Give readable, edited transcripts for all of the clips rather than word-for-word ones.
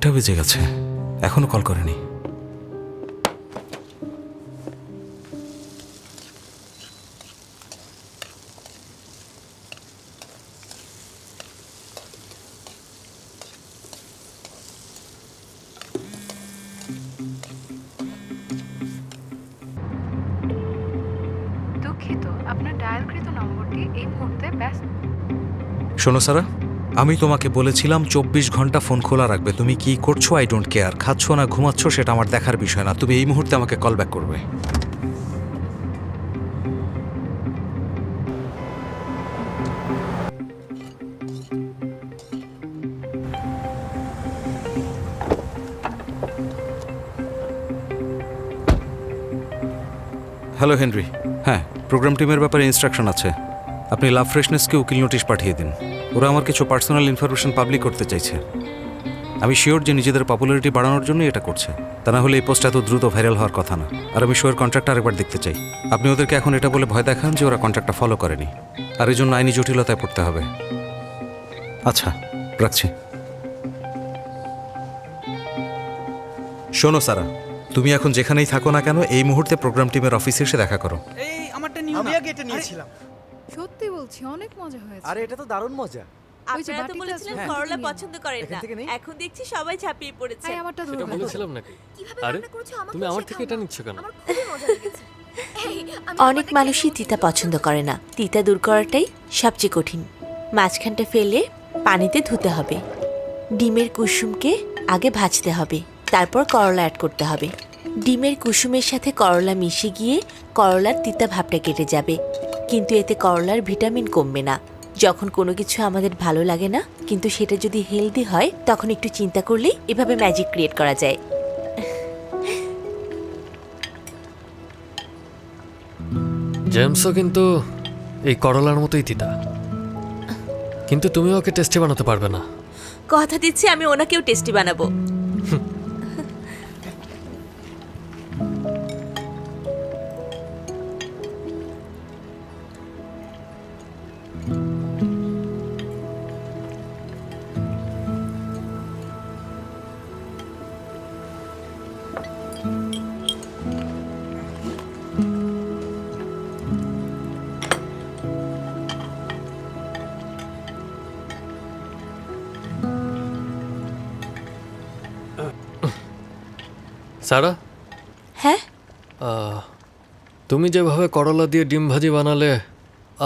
8টা বেজে গেছে, এখনো কল করেনি। দুঃখিত, আপনার ডায়ালকৃত নম্বরটি এই মুহূর্তে ব্যস্ত। শোনো সারা, আমি তোমাকে বলেছিলাম 24 ঘন্টা ফোন খোলা রাখবে। তুমি কি করছো আই ডোন্ট কেয়ার। খাচ্ছ না ঘুমাচ্ছ সেটা আমার দেখার বিষয় না। তুমি এই মুহূর্তে আমাকে কল ব্যাক করবে। Hello Henry. হ্যাঁ, প্রোগ্রাম টিমের ব্যাপারে ইনস্ট্রাকশন আছে। আপনি লাভ ফ্রেশনেসকে উকিল নোটিশ পাঠিয়ে দিন। ওরা আমার কিছু পার্সোনাল ইনফরমেশন পাবলিক করতে চাইছে। আমি শিওর যে নিজেদের পপুলারিটি বাড়ানোর জন্যই এটা করছে। তা না হলে এই পোস্ট এত দ্রুত ভাইরাল হওয়ার কথা না। আর আমি শোয়ের কন্ট্রাক্টটা আরেকবার দেখতে চাই। আপনি ওদেরকে এখন এটা বলে ভয় দেখান যে ওরা কন্ট্রাক্টটা ফলো করেনি, আর এই জন্য আইনি জটিলতায় পড়তে হবে। আচ্ছা, রাখছি। শোনো সারা, তুমি এখন যেখানেই থাকো না কেন এই মুহূর্তে প্রোগ্রাম টিমের অফিসে এসে দেখা করো। এই আমারটা নিও না। আমি আগে এটা নিয়েছিলাম। সত্যি বলছি, অনেক মজা হয়েছে। আরে এটা তো দারুণ মজা। ওই যে আপনারা তো বাটিটা বলেছিলেন আছে, করলা নিন। পছন্দ করেন এখান না, থেকে নিই? এখন দেখছি সবাই ঝাঁপিয়ে পড়েছে। আই আমারটা সেটা ধরো। বলেছিলাম নাকি? কিভাবে আরে রান্না করেছো আমাকে তুমি আমার থেকে এটা নিচ্ছ কেন? আমার খুবই মজা লেগেছে। অনেক মানুষই তিতা পছন্দ করে না। তিতা দূর করাটাই সবচেয়ে কঠিন। মাঝখানটা ফেলে পানিতে ধুতে হবে। ডিমের কুসুমকে আগে ভাজতে হবে, তারপর করলা অ্যাড করতে হবে। ডিমের কুসুমের সাথে করলা মিশে গিয়ে করলার তিতা ভাবটা কেটে যাবে, কিন্তু এতে করলার ভিটামিন কমবে না। যখন কোনো কিছু আমাদের ভালো লাগে না কিন্তু সেটা যদি হেলদি হয়, তখন একটু চিন্তা করলেই এভাবে ম্যাজিক ক্রিয়েট করা যায়। জেমসও কিন্তু এই করলার মতোই তিতা, কিন্তু তুমি ওকে টেস্টি বানাতে পারবে না। কথা দিচ্ছি আমি ওনাকেও টেস্টি বানাবো। সারা, হ্যাঁ, তুমি যেভাবে করলা দিয়ে ডিম ভাজি বানালে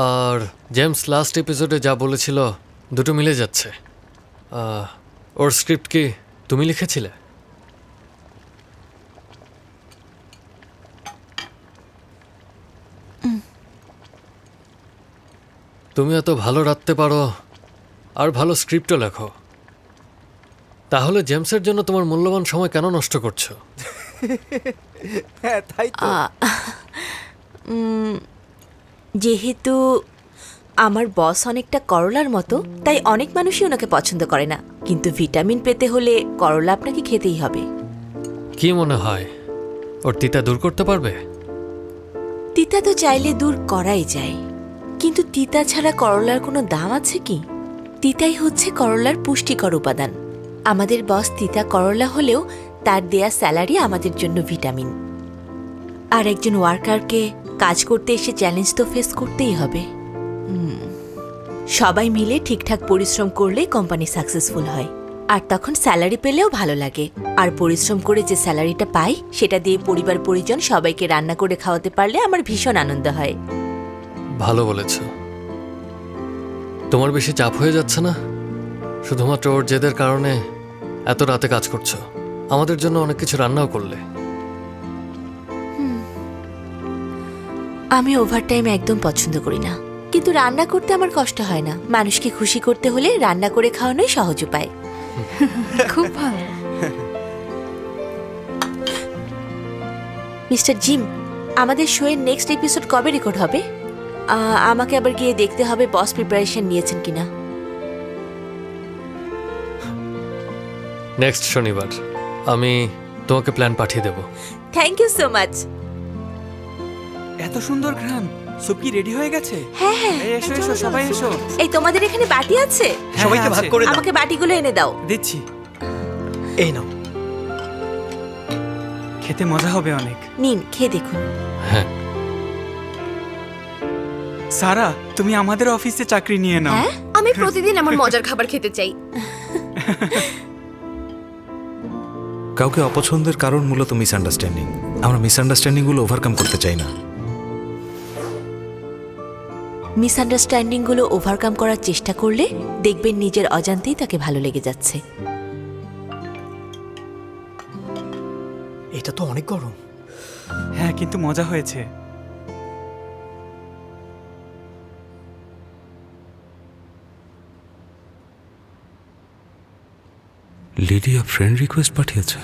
আর জেমস লাস্ট এপিসোডে যা বলেছিল দুটো মিলে যাচ্ছে। ওর স্ক্রিপ্ট কি তুমি লিখেছিলে? তুমি এত ভালো রাখতে পারো আর ভালো স্ক্রিপ্টও লেখো, তাহলে জেমসের জন্য তোমার মূল্যবান সময় কেন নষ্ট করছো? হ্যাঁ তাই তো। যেহেতু আমার বস অনেকটা করলার মতো, তাই অনেক মানুষই ওনাকে পছন্দ করে না। কিন্তু ভিটামিন পেতে হলে করলা আপনাকে খেতেই হবে। কি মনে হয় ওর তিতা দূর করতে পারবে? তিতা তো চাইলে দূর করাই যায়, কিন্তু তিতা ছাড়া করলার কোনো দাম আছে কি? তিতাই হচ্ছে করলার পুষ্টিকর উপাদান। আমাদের বস তিতা করলা হলেও তার দেয়া স্যালারি আমাদের জন্য ভিটামিন। আর একজন ওয়ার্কারকে কাজ করতে এসে চ্যালেঞ্জ তো ফেস করতেই হবে। সবাই মিলে ঠিকঠাক পরিশ্রম করলেই কোম্পানি সাকসেসফুল হয়, আর তখন স্যালারি পেলেও ভালো লাগে। আর পরিশ্রম করে যে স্যালারিটা পাই সেটা দিয়ে পরিবার পরিজন সবাইকে রান্না করে খাওয়াতে পারলে আমার ভীষণ আনন্দ হয়। ভালো বলেছ। তোমার বেশি চাপ হয়ে যাচ্ছে না? শুধুমাত্র ওর জেদের কারণে এত রাতে কাজ করছো, আমাদের জন্য অনেক কিছু রান্নাও করলে। আমি ওভারটাইম একদম পছন্দ করি না, কিন্তু রান্না করতে আমার কষ্ট হয় না। মানুষকে খুশি করতে হলে রান্না করে খাওয়ানোই সহজ উপায়। খুব ভালো। মিস্টার জিম, আমাদের শোয়ের নেক্সট এপিসোড কবে রেকর্ড হবে? আমাকে আবার গিয়ে দেখতে হবে বস প্রিপারেশন নিয়েছেন কিনা। নেক্সট শনিবার আমি তোমাকে প্ল্যান পাঠিয়ে দেব। Thank you so much. এত সুন্দর ঘ্রাণ। সুপ কি রেডি হয়ে গেছে? হ্যাঁ হ্যাঁ, এই এসো এসো সবাই এসো। এই তোমাদের এখানে বাটি আছে? সবাইকে ভাগ করে দাও। আমাকে বাটিগুলো এনে দাও। দিচ্ছি। এই নাও, খেতে মজা হবে অনেক। নিন, খেয়ে দেখুন। হ্যাঁ, সারা, তুমি আমাদের অফিসে চাকরি নিয়ে নাও। হ্যাঁ, আমি প্রতিদিন এমন মজার খাবার খেতে চাই। কাউকে অপছন্দের কারণ মূলত মিসআন্ডারস্ট্যান্ডিং। আমরা মিসআন্ডারস্ট্যান্ডিংগুলো ওভারকাম করতে চাই না। মিসআন্ডারস্ট্যান্ডিংগুলো ওভারকাম করার চেষ্টা করলে দেখবেন নিজের অজান্তেই তাকে ভালো লেগে যাচ্ছে। এটা তো অনেক গরম। হ্যাঁ, কিন্তু মজা হয়েছে। লিডিয়া ফ্রেন্ড রিকোয়েস্ট পাঠিয়েছে।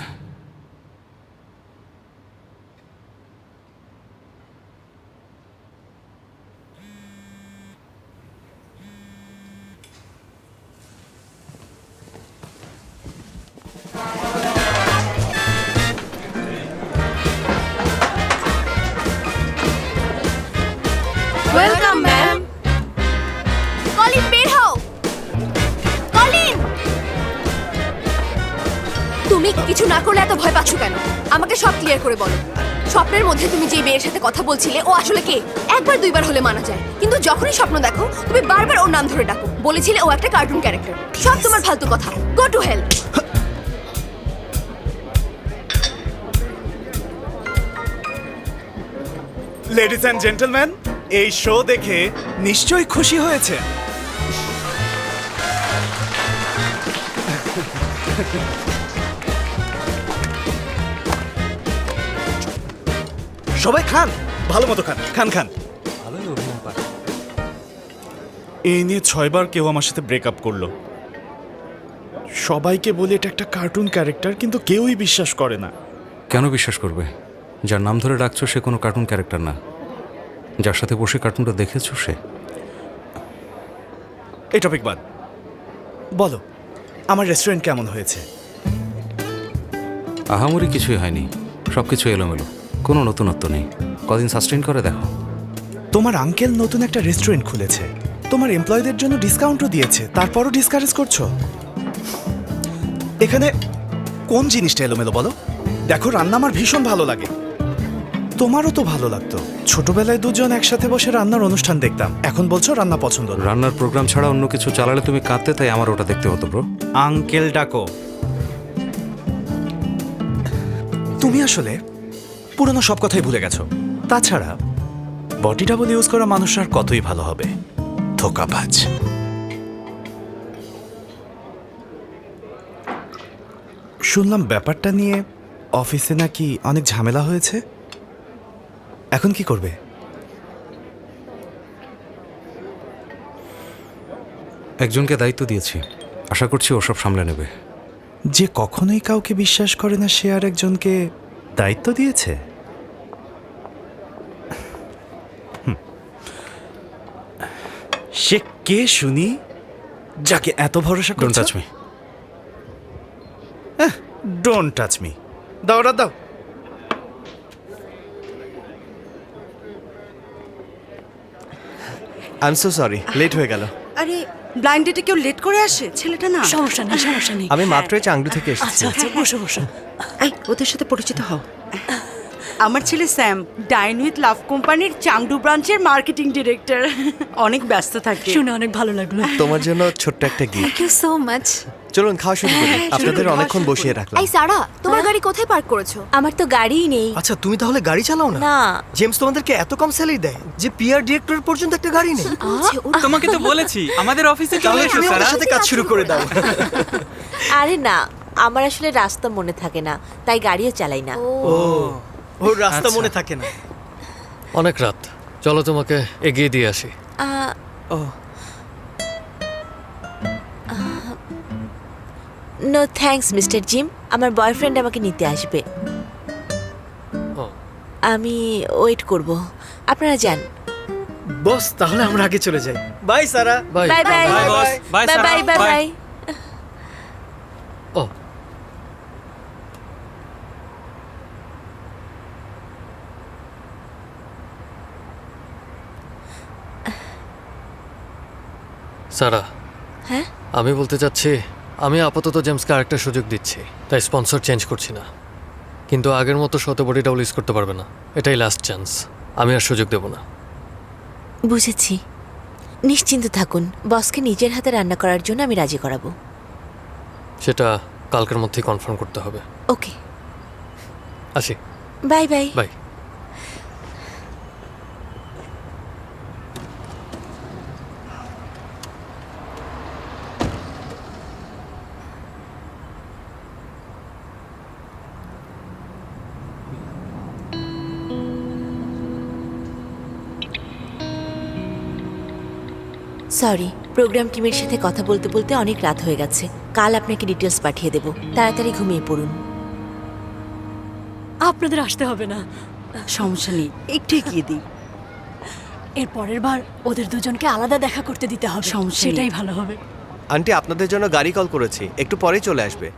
Welcome ma'am. কলিন, বের হও। কলিন, তুমি কিছু না করলে এত ভয় পাচ্ছ কেন? আমাকে সব ক্লিয়ার করে বলো। স্বপ্নের মধ্যে তুমি যে মেয়ের সাথে কথা বলছিলে, ও আসলে কে? একবার দুইবার হলে মানা যায়, কিন্তু যখনই স্বপ্ন দেখো তুমি বারবার ওর নাম ধরে ডাকো। বলেছিলে ও একটা কার্টুন ক্যারেক্টার। সব তোমার ফালতু কথা। Go to hell. Ladies and gentleman, এই শো দেখে নিশ্চয়ই খুশি হয়েছে। সবাই খান, ভালো মতো খান, খান খান। এই নিয়ে 6 বার কেউ আমার সাথে ব্রেকআপ করলো। সবাইকে বলি এটা একটা কার্টুন ক্যারেক্টার, কিন্তু কেউই বিশ্বাস করে না। কেন বিশ্বাস করবে? যার নাম ধরে ডাকছো সে কোনো কার্টুন ক্যারেক্টার না। যার সাথে বসে কার্টুনটা দেখেছো সে। এই টপিক বাদ, বলো আমার রেস্টুরেন্ট কেমন হয়েছে? আহামরি কিছুই হয়নি, সব কিছু এলোমেলো, কোনো নতুনত্ব নেই। কদিন সাস্টেইন করে দেখো। তোমার আঙ্কেল নতুন একটা রেস্টুরেন্ট খুলেছে, তোমার এমপ্লয়ীদের জন্য ডিসকাউন্টও দিয়েছে, তারপরও ডিসকারেজ করছো। এখানে কোন জিনিসটা এলোমেলো বলো? দেখো, রান্না আমার ভীষণ ভালো লাগে, তোমারও তো ভালো লাগতো। ছোটবেলায় দুজন একসাথে বসে রান্নার অনুষ্ঠান দেখতাম, এখন বলছো রান্না পছন্দ না। রান্নার প্রোগ্রাম ছাড়া অন্য কিছু চালালে তুমি কাঁদতে, তাই আমার ওটা দেখতে হতো ব্রো। আঙ্কেল ডাকো। তুমি আসলে পুরনো সব কথাই ভুলে গেছো। তাছাড়া বডি ডাবল ইউজ করা মানুষ আর কতই ভালো হবে, ধোকাবাজ। শুনলাম ব্যাপারটা নিয়ে অফিসে নাকি অনেক ঝামেলা হয়েছে, এখন কি করবে? একজনকে দায়িত্ব দিয়েছি, আশা করছি ওসব সামলে নেবে। যে কখনোই কাউকে বিশ্বাস করে না সে আর একজনকে দায়িত্ব দিয়েছে। সে কে শুনি, যাকে এত ভরসা ডোন্ট করছো? Touch me. Don't touch me. দাও ওটা দাও। I am so sorry, late হয়ে গেল। আরে ব্লাইন্ড ডেটে কেউ লেট করে আসে? ছেলেটা না। সমস্যা নেই, সমস্যা নেই। আমি মাত্রই চাংদু থেকে এসেছি। আচ্ছা আচ্ছা, বসো বসো। এই ওদের সাথে পরিচিত হও। আমার ছেলে স্যাম, ডাইন উইথ লাভ কোম্পানির চাংডু ব্রাঞ্চের মার্কেটিং ডিরেক্টর। অনেক ব্যস্ত থাকে। শুনে অনেক ভালো লাগলো। তোমার জন্য ছোট্ট একটা gift. Thank you so much. চলুন খাওয়া শুরু করি, আপনাদের অনেকক্ষণ বসিয়ে রাখলাম। এই সারা, তোমার গাড়ি কোথায় পার্ক করেছো? আমার তো গাড়িই নেই। আচ্ছা, তুমি তাহলে গাড়ি চালাও না? না। জেমস তোমাদেরকে এত কম স্যালারি দেয় যে পিআর ডিরেক্টর পর্যন্ত একটা গাড়ি নেই? তোমাকে তো বলেছি আমাদের অফিসে চলে এসো তুমি সারা। আমার সাথে কাজ শুরু করে দাও। আরে না, আমার আসলে রাস্তা মনে থাকে না, তাই গাড়িও চালাই না। ওর রাস্তা আচ্ছা। মনে থাকে না। অনেক রাত, চলো তোমাকে এগিয়ে দিয়ে আসি। ও নো থ্যাঙ্কস মিস্টার জিম, আমার বয়ফ্রেন্ড আমাকে নিতে আসবে। ও, আমি ওয়েট করব, আপনারা যান। বস, তাহলে আমরা আগে চলে যাই। Bye Sara. Bye. Bye bye bye boss, bye bye Sara, bye bye bye. ও, সারা, হ্যাঁ, আমি বলতে চাচ্ছি আমি আপাতত জেমসকে আরেকটা সুযোগ দিচ্ছি, তাই স্পন্সর চেঞ্জ করছি না। কিন্তু আগের মতো শত বডি ডাবল ইউজ করতে পারবে না, এটাই লাস্ট চান্স। আমি আর সুযোগ দেব না। বুঝেছি, নিশ্চিন্ত থাকুন, বসকে নিজের হাতে রান্না করার জন্য আমি রাজি করাবো। সেটা কালকের মধ্যেই কনফার্ম করতে হবে। ওকে, আসি, bye bye. Bye. Sorry, program টিমের সাথে কথা বলতে বলতে অনেক রাত হয়ে গেছে। কাল আপনাকে ডিটেলস পাঠিয়ে দেব, তাড়াতাড়ি ঘুমিয়ে পড়ুন। আপনাদের আসতে হবে না, সমস্যা নেই, একটু এগিয়ে দিই। এর পরের বার ওদের দুজনকে আলাদা দেখা করতে দিতে হবে, সমস্যা নেই। সেটাই ভালো হবে। আন্টি আপনাদের জন্য গাড়ি কল করেছি, একটু পরেই চলে আসবে।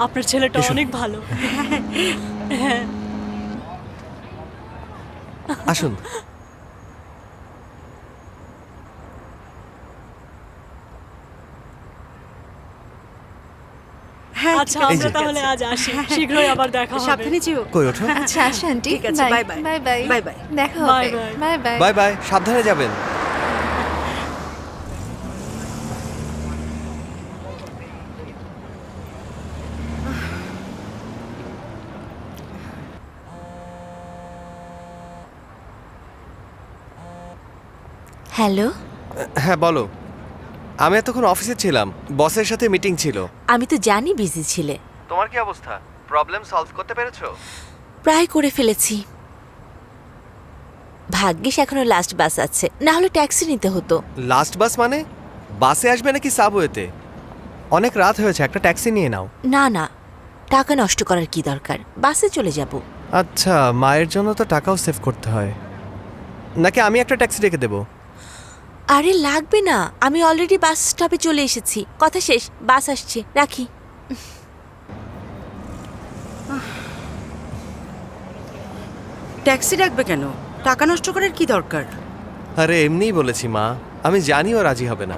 আপনার ছেলেটা অনেক ভালো। হ্যাঁ, আসুন। হ্যাঁ, আচ্ছা ঠিক আছে, আমরা ঠিক তাহলে আছে। আজ আসি, শীঘ্রই আবার দেখা হবে। সাবধানে যেও। কই ওঠো। আচ্ছা আসো আন্টি, ঠিক আছে, bye bye. Bye bye bye bye. দেখা বাই হবে, bye. Bye bye. Bye bye, সাবধানে যাবেন। হ্যালো, হ্যাঁ বলো। আমি এতক্ষণ অফিসে ছিলাম, বসের সাথে মিটিং ছিল। আমি তো জানি বিজি ছিলে। তোমার কি অবস্থা? প্রবলেম সলভ করতে পেরেছো? প্রায় করে ফেলেছি। ভাগ্যিস এখনো লাস্ট বাস আছে, না হলে ট্যাক্সি নিতে হতো। লাস্ট বাস মানে? বাসে আসবে নাকি সাবওয়েতে? অনেক রাত হয়েছে, একটা ট্যাক্সি নিয়ে নাও। না না, টাকা নষ্ট করার কি দরকার, বাসে চলে যাব। আচ্ছা, মায়ের জন্য তো টাকাও সেভ করতে হয়। নাকি আমি একটা ট্যাক্সি ডেকে দেবো? আরে লাগবে না, আমি অলরেডি বাস স্টপে চলে এসেছি। কথা শেষ, বাস আসছে, রাখি। ট্যাক্সি ডাকবে কেন? টাকা নষ্ট করার কি দরকার? আরে এমনিই বলেছি মা, আমি জানিও রাজি হবে না।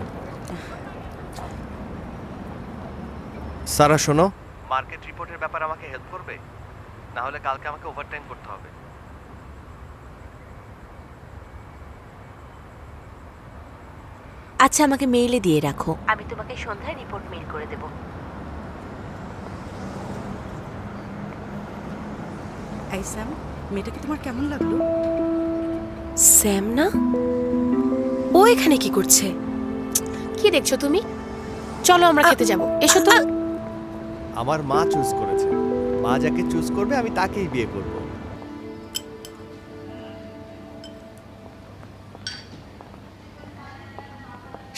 সারা শোনো, মার্কেট রিপোর্টের ব্যাপারে আমাকে হেল্প করবে, না হলে কালকে আমাকে ওভারটাইম করতে হবে। আচ্ছা, আমাকে মেইলে দিয়ে রাখো, আমি তোমাকে সন্ধ্যায় রিপোর্ট মেইল করে দেব। এই স্যাম, মেয়েটাকে তোমার কেমন লাগলো? স্যাম না? ও এখানে কি করছে? কি দেখছো তুমি? চলো আমরা খেতে যাব, এসো তো। আমার মা চুজ করেছে, মা যাকে চুজ করবে আমি তাকেই বিয়ে করব।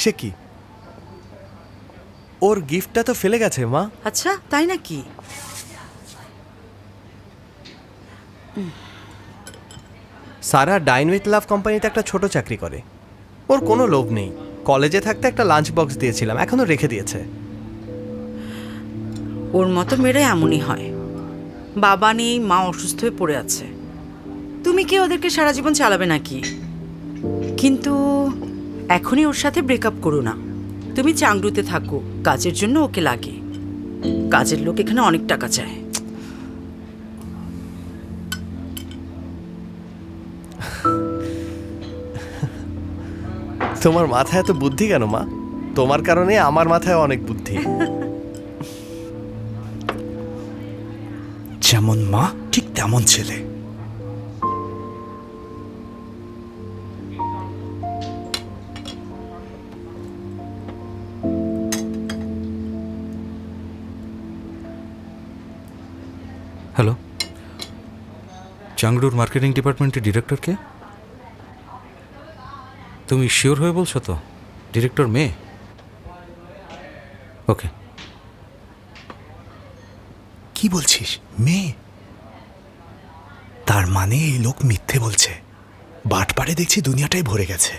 সে কি, ওর গিফটটা তো ফেলে গেছে মা। আচ্ছা, তাই নাকি? সারা ডাইন উইথ লাভ কোম্পানিতে একটা ছোট চাকরি করে, ওর কোনো লোভ নেই। কলেজে থাকতে একটা লাঞ্চ বক্স দিয়েছিলাম, এখনো রেখে দিয়েছে। ওর মতো মেয়েরা এমনই হয়, বাবা নেই, মা অসুস্থ হয়ে পড়ে আছে। তুমি কি ওদেরকে সারা জীবন চালাবে নাকি? কিন্তু এখনই ওর সাথে ব্রেকআপ করো না। তুমি চাংডুতে থাকো, কাজের জন্য ওকে লাগে। কাজের লোক এখানে অনেক টাকা চায়। তোমার মাথায় এত বুদ্ধি কেন মা? তোমার কারণে আমার মাথায় অনেক বুদ্ধি। যেমন মা ঠিক তেমন ছেলে। হ্যালো, চাংডুর মার্কেটিং ডিপার্টমেন্টের ডিরেক্টরকে? তুমি শিওর হয়ে বলছো তো ডিরেক্টর মেয়ে? ওকে। কি বলছিস, মেয়ে? তার মানে এই লোক মিথ্যে বলছে। বাটপাড়ে দেখছি দুনিয়াটাই ভরে গেছে।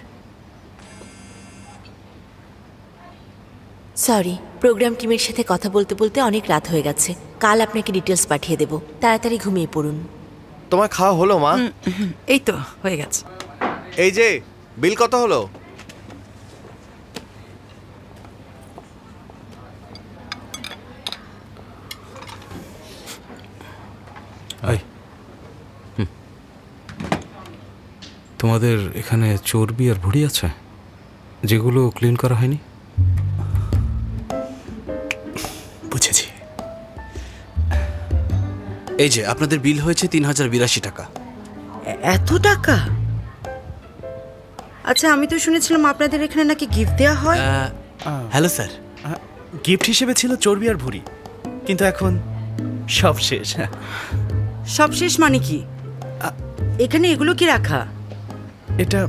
সরি, প্রোগ্রাম টিমের সাথে কথা বলতে বলতে অনেক রাত হয়ে গেছে। কাল আপনাকে ডিটেলস পাঠিয়ে দেব, তাড়াতাড়ি ঘুমিয়ে পড়ুন। তোমার খাওয়া হলো মা? এই তো হয়ে গেছে। এই যে বিল কত হলো? তোমাদের এখানে চর্বি আর ভুঁড়ি আছে যেগুলো ক্লিন করা হয়নি? বুঝেছি। এই যে আপনাদের বিল হয়েছে 3082 টাকা। এত টাকা? আচ্ছা, আমি তো শুনেছিলাম আপনাদের এখানে নাকি গিফট দেওয়া হয়। হ্যালো স্যার, গিফট হিসেবে ছিল চর্বি আর ভুঁড়ি, কিন্তু এখন সব শেষ। সব শেষ মানে কি? এখানে এগুলো কি রাখা? এটা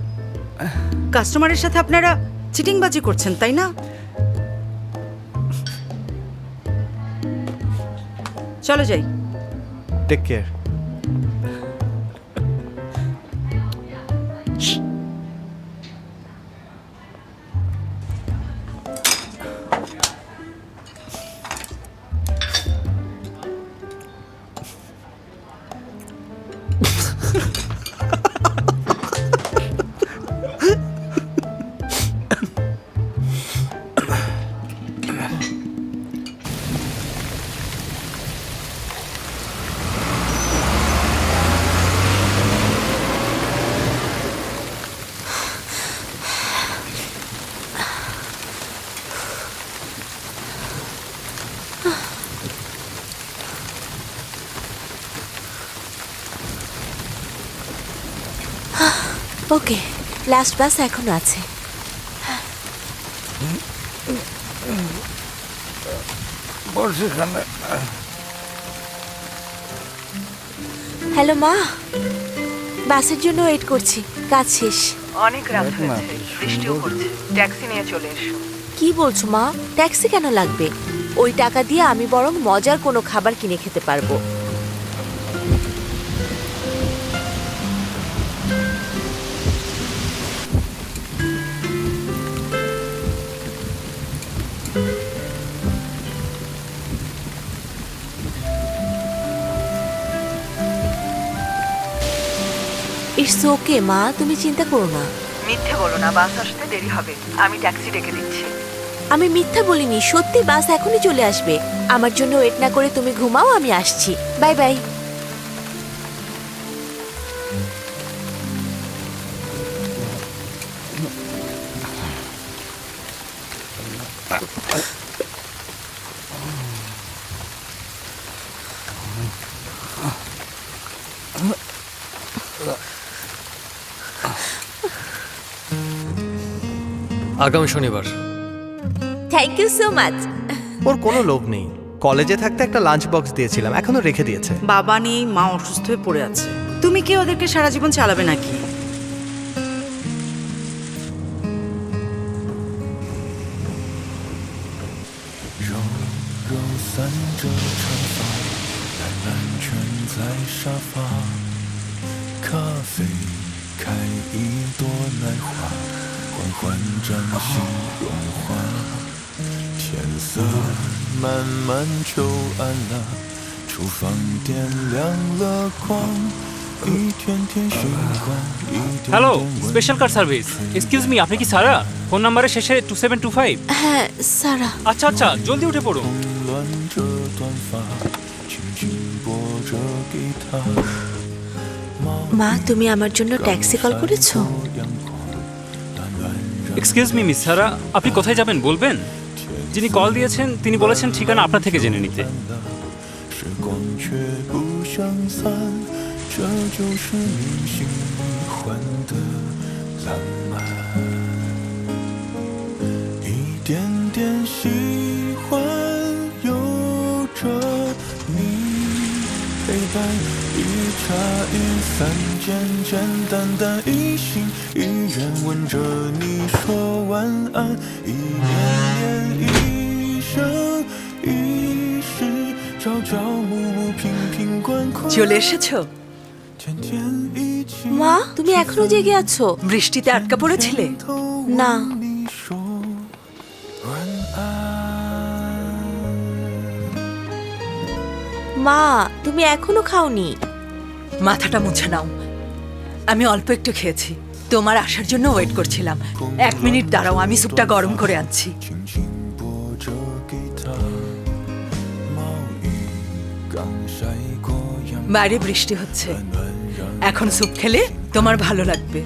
কাস্টমারের সাথে আপনারা চিটিংবাজি করছেন, তাই না? চলো যাই। Take care. Okay, last bus এখনো আছে। হ্যালো মা, বাসের জন্য ওয়েট করছি, কাজ শেষ। অনেক রাত হয়েছে, বৃষ্টিও পড়ছে, ট্যাক্সি নিয়ে চলে এসো। কি বলছো মা? ট্যাক্সি কেন লাগবে? ওই টাকা দিয়ে আমি বরং মজার কোনো খাবার কিনে খেতে পারবো। ইটস ওকে মা, তুমি চিন্তা করো না। মিথ্যে বলো না, বাস আসতে দেরি হবে, আমি ট্যাক্সি ডেকে দিচ্ছি। আমি মিথ্যা বলিনি, সত্যি বাস এখনই চলে আসবে। আমার জন্য ওয়েট না করে তুমি ঘুমাও, আমি আসছি। Bye bye. আগামী শনিবার। Thank you so much. ওর কোনো লোভ নেই। কলেজে থাকতে একটা লাঞ্চ বক্স দিয়েছিলাম, এখনো রেখে দিয়েছে। বাবা নেই, মা অসুস্থ হয়ে পড়ে আছে। তুমি কি ওদেরকে সারা জীবন চালাবে নাকি? Hello, special car service. Excuse me, আপনি কি সারা? ফোন নাম্বারের শেষে 2725। হ্যাঁ সারা। আচ্ছা আচ্ছা, জলদি উঠে পড়ুন। মা, তুমি আমার জন্য ট্যাক্সি কল করেছো? এক্সকিউজ মি মিস সারা, আপনি কোথায় যাবেন বলবেন? যিনি কল দিয়েছেন তিনি বলেছেন ঠিকানা আপনার থেকে জেনে নিতে। চলে এসেছো? মা, তুমি এখনো জেগে আছো? বৃষ্টিতে আটকা পড়েছিলে? না। মা, তুমি এখনো খাওনি? মাথাটা মুছে নাও। আমি অল্প একটু খেয়েছি, তোমার আসার জন্য ওয়েট করছিলাম। 1 মিনিট দাঁড়াও, আমি স্যুপটা গরম করে আনছি। বাইরে বৃষ্টি হচ্ছে, এখন স্যুপ খেলে তোমার ভালো লাগবে।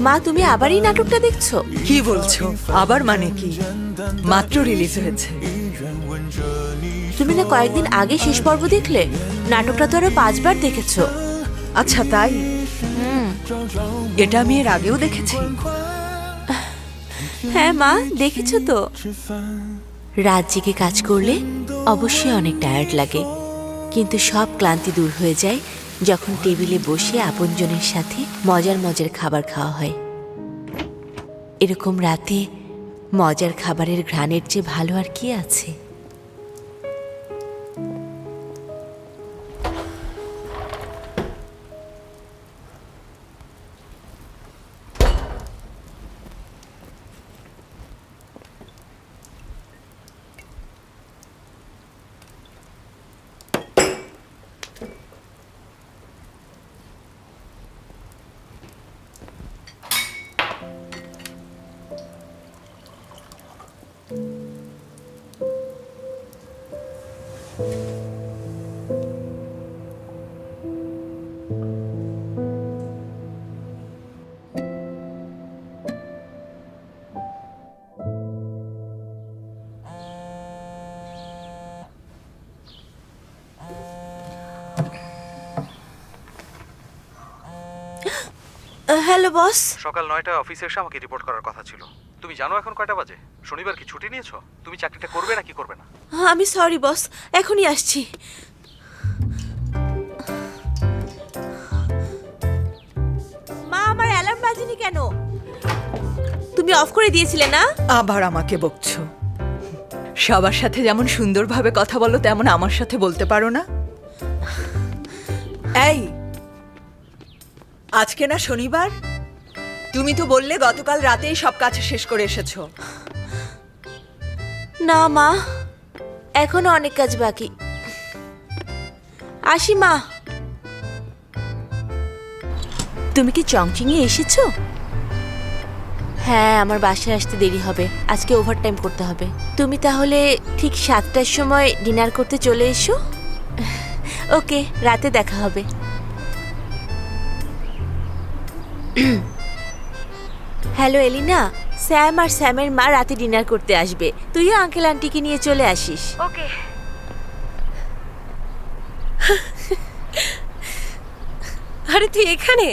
মা, তুমি আবার এই নাটকটা দেখছো? কি বলছো আবার? মানে কি? মাত্র রিলিজ হয়েছে। তুমি না কয়েকদিন আগে শেষ পর্ব দেখলে? নাটকটা তো আরো 5 বার দেখেছো। আচ্ছা তাই? এটা আমি এর আগেও দেখেছি। হ্যাঁ মা, দেখেছো তো। রাত জেগে কাজ করলে অবশ্যই অনেক টায়ার্ড লাগে, কিন্তু সব ক্লান্তি দূর হয়ে যায় যখন টেবিলে বসে আপনজনের সাথে মজার মজার খাবার খাওয়া হয়। এরকম রাতে মজার খাবারের ঘ্রাণের চেয়ে ভালো আর কি আছে? Hello boss. সকাল 9টায় অফিসে এসে আমাকে রিপোর্ট করার কথা ছিল। তুমি জানো এখন কয়টা বাজে? শনিবার কি ছুটি নিয়েছো? তুমি চাকরিটা করবে নাকি করবে না? আমি সরি বস, এখনই আসছি। মা, আমার অ্যালার্ম বাজেনি কেন? তুমি অফ করে দিয়েছিলে না? আবার আমাকে বকছো? সবার সাথে যেমন সুন্দরভাবে কথা বলো তেমন আমার সাথে বলতে পারো না? এই, আজকে না শনিবার? তুমি তো বললে গতকাল রাতেই সব কাজ শেষ করে এসেছো। না মা, এখনো অনেক কাজ বাকি। আসি মা। তুমি কি চংচিংয়ে এসেছো? হ্যাঁ, আমার বাসায় আসতে দেরি হবে, আজকে ওভারটাইম করতে হবে। তুমি তাহলে ঠিক 7টার সময় ডিনার করতে চলে এসো। ওকে, রাতে দেখা হবে। হ্যালো এলিনা, স্যাম আর স্যামের মা রাতে ডিনার করতে আসবে। তুইও আঙ্কেল আন্টিকে নিয়ে চলে আসিস। ওকে। আরে তুই এখানে?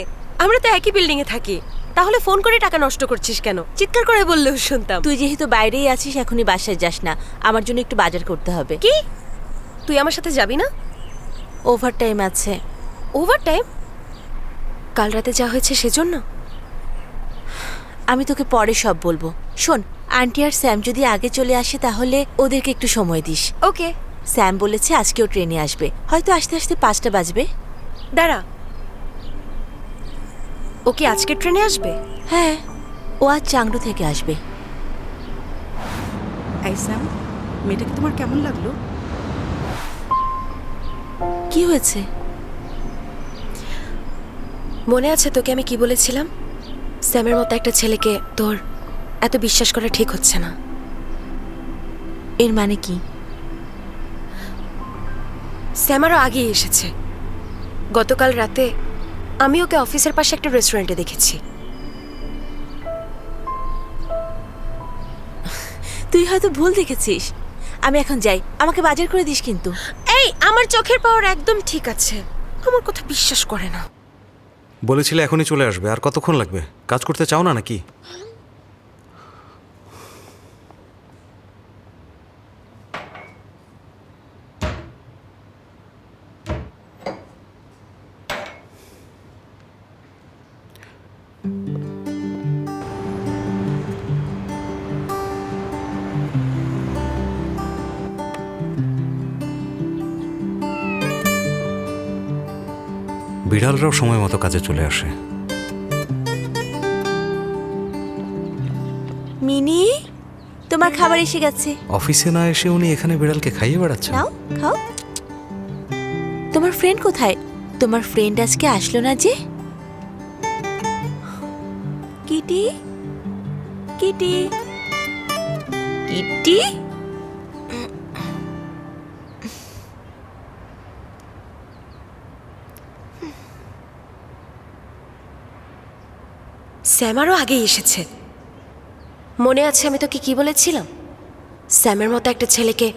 আমরা তো একই বিল্ডিং এ থাকি, তাহলে ফোন করে টাকা নষ্ট করছিস কেন? চিৎকার করে বললেও শুনতাম। তুই যেহেতু বাইরেই আছিস, এখনই বাসায় যাস না, আমার জন্য একটু বাজার করতে হবে। কি? তুই আমার সাথে যাবি না? ওভারটাইম আছে। ওভারটাইম? কাল রাতে যা হয়েছে সেজন্য? আমি তোকে পরে সব বলবো। শোন, আন্টি আর স্যাম যদি আগে চলে আসে তাহলে ওদেরকে একটু সময় দিস। ওকে। স্যাম বলেছে আজকেও ট্রেনে আসবে, হয়তো আসতে আসতে 5টা বাজবে। দাঁড়া, ও কি আজকে ট্রেনে আসবে? হ্যাঁ, ও আজ চাংড়ু থেকে আসবে। এই স্যাম, মেয়েটাকে তোমার কেমন লাগলো? কি হয়েছে? মনে আছে তোকে আমি কি বলেছিলাম? স্যামের মতো একটা ছেলেকে তোর এত বিশ্বাস করা ঠিক হচ্ছে না। এর মানে কি? স্যাম আরও আগেই এসেছে। গতকাল রাতে আমি ওকে অফিসের পাশে একটা রেস্টুরেন্টে দেখেছি। তুই হয়তো ভুল দেখেছিস। আমি এখন যাই, আমাকে বাজার করে দিস কিন্তু। এই, আমার চোখের পাওয়ার একদম ঠিক আছে, আমার কথা বিশ্বাস করে না। বলেছিলে এখনই চলে আসবে, আর কতক্ষণ লাগবে? কাজ করতে চাও না নাকি? বিড়ালরাও সময় মতো কাজে চলে আসে। মিনি, তোমার তোমার খাবার এসে গেছে। অফিসে না এসে উনি এখানে বিড়ালকে খাইয়ে বেড়াচ্ছেন। নাও খাও। তোমার ফ্রেন্ড কোথায়? তোমার ফ্রেন্ড আজকে আসলো না যে? Kitty, Kitty, Kitty. স্যাম আরও আগেই এসেছে। মনে আছে আমি তোকে কি বলেছিলাম? স্যামের মতো একটা ছেলেকে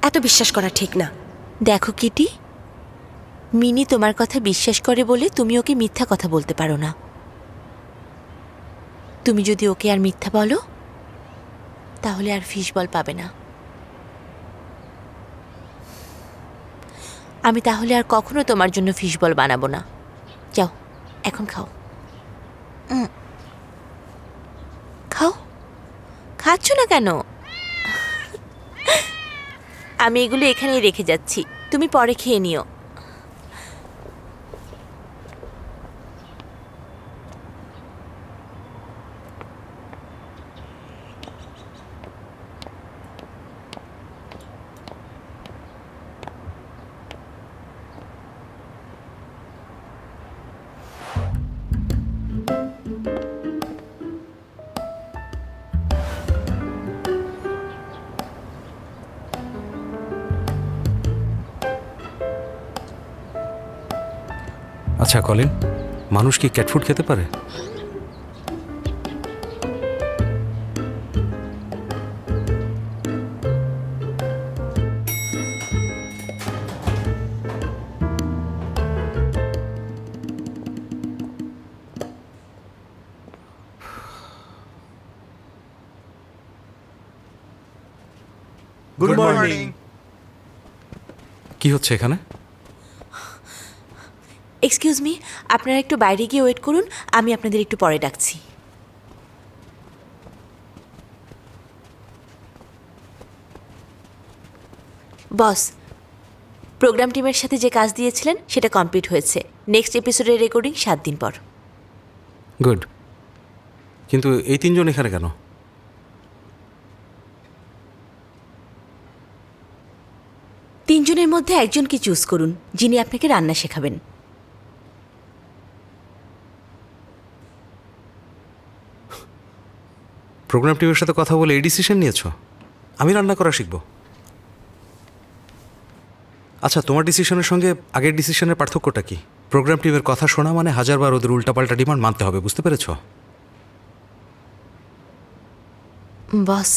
এত বিশ্বাস করা ঠিক না। দেখো কিটি, মিনি তোমার কথা বিশ্বাস করে বলে তুমি ওকে মিথ্যা কথা বলতে পারো না। তুমি যদি ওকে আর মিথ্যা বলো তাহলে আর ফিশ বল পাবে না। আমি তাহলে আর কখনো তোমার জন্য ফিশ বল বানাবো না। যাও এখন খাও। খাও। খাচ্ছ না কেন? আমি এগুলো এখানেই রেখে যাচ্ছি, তুমি পরে খেয়ে নিও। আচ্ছা কলিন, মানুষ কি ক্যাট ফুড খেতে পারে? Good morning. কি হচ্ছে এখানে? এক্সকিউজ মি, আপনারা একটু বাইরে গিয়ে ওয়েট করুন, আমি আপনাদের একটু পরে ডাকছি। বস, প্রোগ্রাম টিমের সাথে যে কাজ দিয়েছিলেন সেটা কমপ্লিট হয়েছে। নেক্সট এপিসোডের রেকর্ডিং 7 দিন পর। গুড। কিন্তু এই তিনজন এখানে কেন? তিনজনের মধ্যে একজনকে চুজ করুন যিনি আপনাকে রান্না শেখাবেন। প্রোগ্রাম টিমের সাথে কথা বলে এই ডিসিশন নিয়েছো? আমি রান্না করা শিখব? আচ্ছা, তোমার ডিসিশনের সঙ্গে আগের ডিসিশনের পার্থক্যটা কি? প্রোগ্রাম টিমের কথা শোনা মানে হাজারবার ওদের উল্টাপাল্টা ডিমান্ড মানতে হবে, বুঝতে পেরেছো? বস,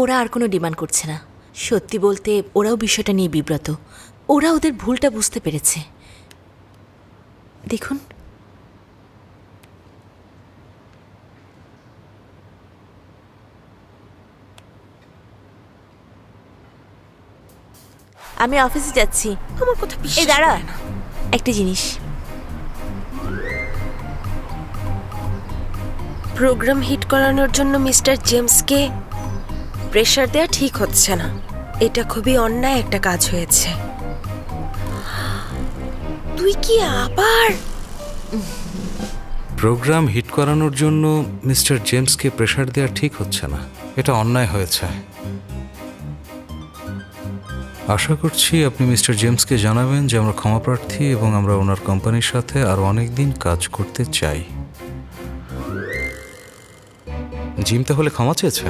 ওরা আর কোনো ডিমান্ড করছে না। সত্যি বলতে ওরাও বিষয়টা নিয়ে বিব্রত। ওরা ওদের ভুলটা বুঝতে পেরেছে। দেখুন, আমি অফিসে যাচ্ছি। আমার কথা এই দাঁড়া, একটা জিনিস। প্রোগ্রাম হিট করানোর জন্য মিস্টার জেমসকে প্রেশার দেওয়া ঠিক হচ্ছে না। এটা খুবই অন্যায় একটা কাজ হয়েছে। তুই কি আবার? প্রোগ্রাম হিট করানোর জন্য মিস্টার জেমসকে প্রেশার দেওয়া ঠিক হচ্ছে না, এটা অন্যায় হয়েছে। আশা করছি আপনি মিস্টার জেমসকে জানাবেন যে আমরা ক্ষমাপ্রার্থী এবং আমরা ওনার কোম্পানির সাথে আরও অনেক দিন কাজ করতে চাই। জিম তাহলে ক্ষমা চেয়েছে?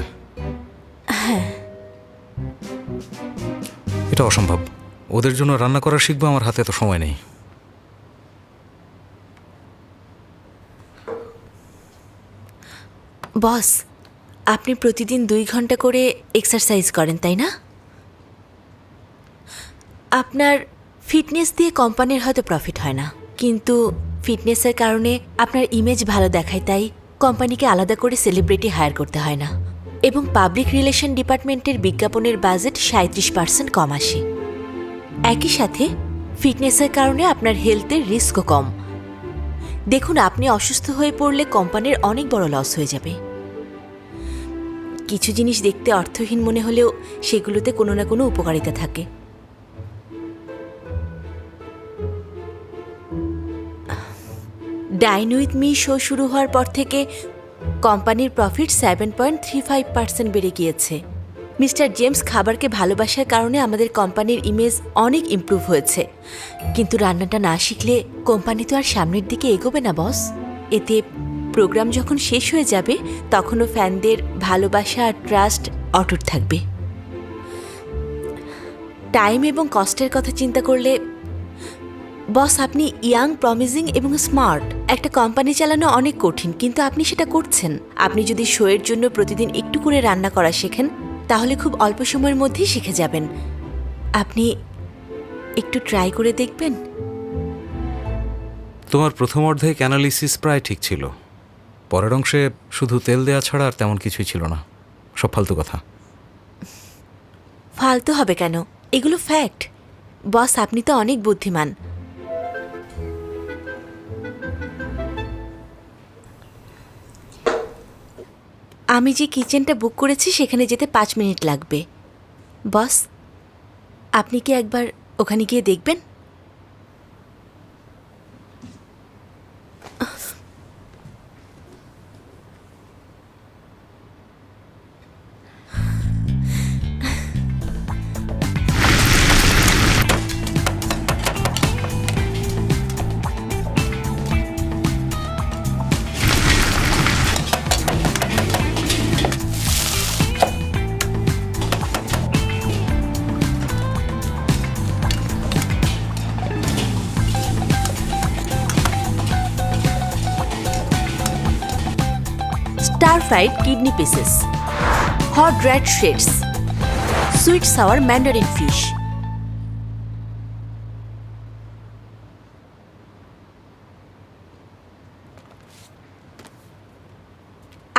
এটা অসম্ভব। ওদের জন্য রান্না করা শিখবো, আমার হাতে তো সময় নেই। বস, আপনি প্রতিদিন 2 ঘন্টা করে এক্সারসাইজ করেন, তাই না? আপনার ফিটনেস দিয়ে কোম্পানির হয়তো প্রফিট হয় না, কিন্তু ফিটনেসের কারণে আপনার ইমেজ ভালো দেখায়, তাই কোম্পানিকে আলাদা করে সেলিব্রিটি হায়ার করতে হয় না। এবং পাবলিক রিলেশন ডিপার্টমেন্টের বিজ্ঞাপনের বাজেট 37% কম আসে। একই সাথে ফিটনেসের কারণে আপনার হেলথের রিস্কও কম। দেখুন, আপনি অসুস্থ হয়ে পড়লে কোম্পানির অনেক বড় লস হয়ে যাবে। কিছু জিনিস দেখতে অর্থহীন মনে হলেও সেগুলোতে কোনো না কোনো উপকারিতা থাকে। ডাইন উইথ মি শো শুরু হওয়ার পর থেকে কোম্পানির প্রফিট 7.35% বেড়ে গিয়েছে। মিস্টার জেমস খাবারকে ভালোবাসার কারণে আমাদের কোম্পানির ইমেজ অনেক ইমপ্রুভ হয়েছে, কিন্তু রান্নাটা না শিখলে কোম্পানি তো আর সামনের দিকে এগোবে না বস। এতে প্রোগ্রাম যখন শেষ হয়ে যাবে তখনও ফ্যানদের ভালোবাসা আর ট্রাস্ট অটুট থাকবে। টাইম এবং কস্টের কথা চিন্তা করলে বস, আপনি ইয়াং, প্রমিজিং এবং স্মার্ট। একটা কোম্পানি চালানো অনেক কঠিন, কিন্তু আপনি সেটা করছেন। আপনি যদি শোয়ের জন্য প্রতিদিন একটু করে রান্না করা শেখেন তাহলে খুব অল্প সময়ের মধ্যেই শিখে যাবেন। আপনি একটু ট্রাই করে দেখবেন। তোমার প্রথম অর্ধেক অ্যানালিসিস প্রায় ঠিক ছিল, পরের অংশে শুধু তেল দেওয়া ছাড়া আর তেমন কিছুই ছিল না, সব ফালতু কথা। ফালতু হবে কেন, এগুলো ফ্যাক্ট। বস, আপনি তো অনেক বুদ্ধিমান। আমি যে কিচেনটা বুক করেছি সেখানে যেতে 5 মিনিট লাগবে। বস, আপনি কি একবার ওখানে গিয়ে দেখবেন? Stir-fried kidney pieces, hot red shreds, sweet sour mandarin fish.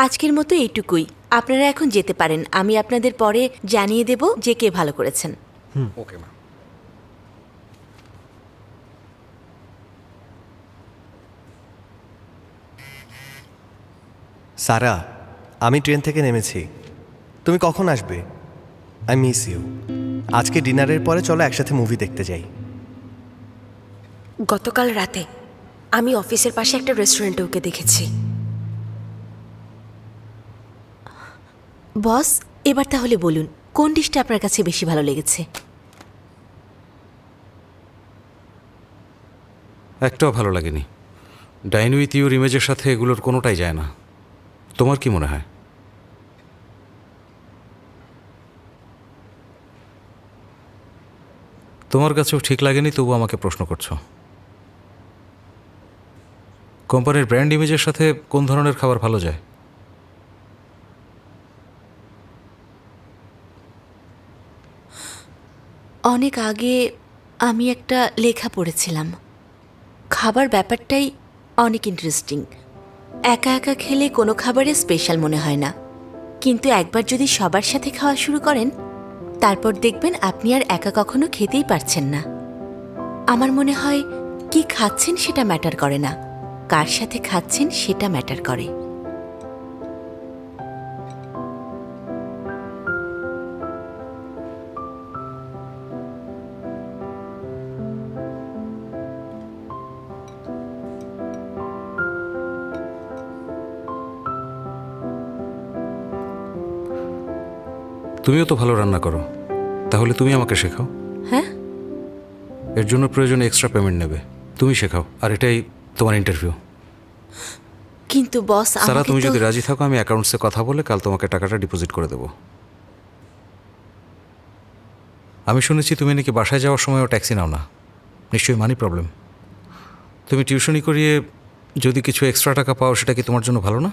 আজকের মতো এইটুকুই। আপনারা এখন যেতে পারেন। আমি আপনাদের পরে জানিয়ে দেব যে কে ভালো করেছেন। Okay ma'am. সারা, আমি ট্রেন থেকে নেমেছি। তুমি কখন আসবে? I miss you. আজকে ডিনারের পরে চলো একসাথে মুভি দেখতে যাই। গতকাল রাতে আমি অফিসের পাশে একটা রেস্টুরেন্টে ওকে দেখেছি। বস, এবার তাহলে বলুন কোন ডিশটা আপনার কাছে বেশি ভালো লেগেছে? একটাও ভালো লাগেনি। ডাইন উইথ ইউর ইমেজের সাথে এগুলোর কোনোটাই যায় না। তোমার কি মনে হয়? তোমার কাছেও ঠিক লাগেনি, তবু আমাকে প্রশ্ন করছো। কোম্পানির ব্র্যান্ড ইমেজের সাথে কোন ধরনের খাবার ভালো যায়? অনেক আগে আমি একটা লেখা পড়েছিলাম। খাবার ব্যাপারটাই অনেক ইন্টারেস্টিং। একা একা খেলে কোনো খাবারে স্পেশাল মনে হয় না, কিন্তু একবার যদি সবার সাথে খাওয়া শুরু করেন তারপর দেখবেন আপনি আর একা কখনো খেতেই পারছেন না। আমার মনে হয় কি খাচ্ছেন সেটা ম্যাটার করে না, কার সাথে খাচ্ছেন সেটা ম্যাটার করে। তুমিও তো ভালো রান্না করো, তাহলে তুমি আমাকে শেখাও। হ্যাঁ, এর জন্য প্রয়োজনে এক্সট্রা পেমেন্ট নেবে। তুমি শেখাও, আর এটাই তোমার ইন্টারভিউ। কিন্তু বস, সারা, আমাকে তুমি তো যদি রাজি থাকো আমি অ্যাকাউন্টসে কথা বলে কাল তোমাকে টাকাটা ডিপোজিট করে দেবো। আমি শুনেছি তুমি নাকি বাসায় যাওয়ার সময়ও ট্যাক্সি নাও না, নিশ্চয়ই মানি প্রবলেম। তুমি টিউশনি করিয়ে যদি কিছু এক্সট্রা টাকা পাও সেটা কি তোমার জন্য ভালো না?